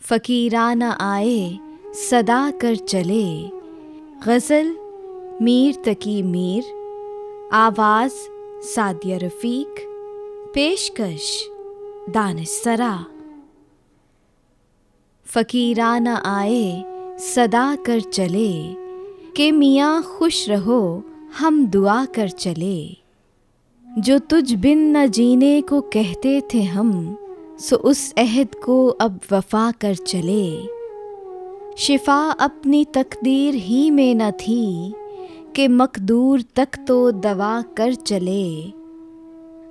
फ़कीराना आए सदा कर चले। गज़ल मीर तकी मीर, आवाज़ सादिया रफ़ीक, पेशकश दानिश-सरा। फ़कीराना आए सदा कर चले, के मियाँ खुश रहो हम दुआ कर चले। जो तुझ बिन न जीने को कहते थे हम, सो उस अहद को अब वफ़ा कर चले। शिफा अपनी तकदीर ही में न थी, कि मकदूर तक तो दवा कर चले।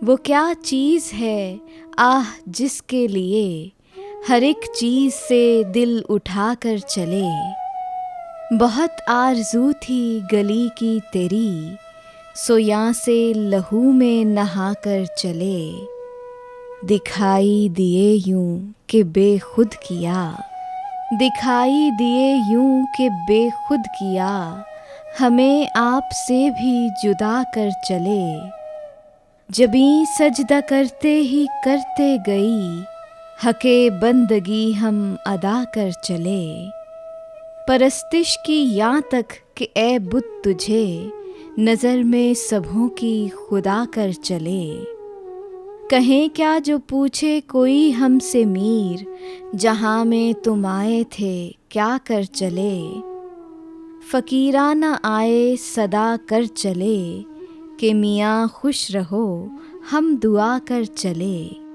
वो क्या चीज़ है आह जिसके लिए, हर एक चीज़ से दिल उठा कर चले। बहुत आरज़ू थी गली की तेरी, सो यहाँ से लहू में नहा कर चले। दिखाई दिए यूं कि बेखुद किया, दिखाई दिए यूं कि बेखुद किया, हमें आपसे भी जुदा कर चले। जबीं सजदा करते ही करते गई, हक़े बंदगी हम अदा कर चले। परस्तिश की यहाँ तक कि ए बुत तुझे, नज़र में सबों की खुदा कर चले। कहें क्या जो पूछे कोई हमसे मीर, जहाँ में तुम आए थे क्या कर चले। फ़कीराना आए सदा कर चले, कि मियाँ खुश रहो हम दुआ कर चले।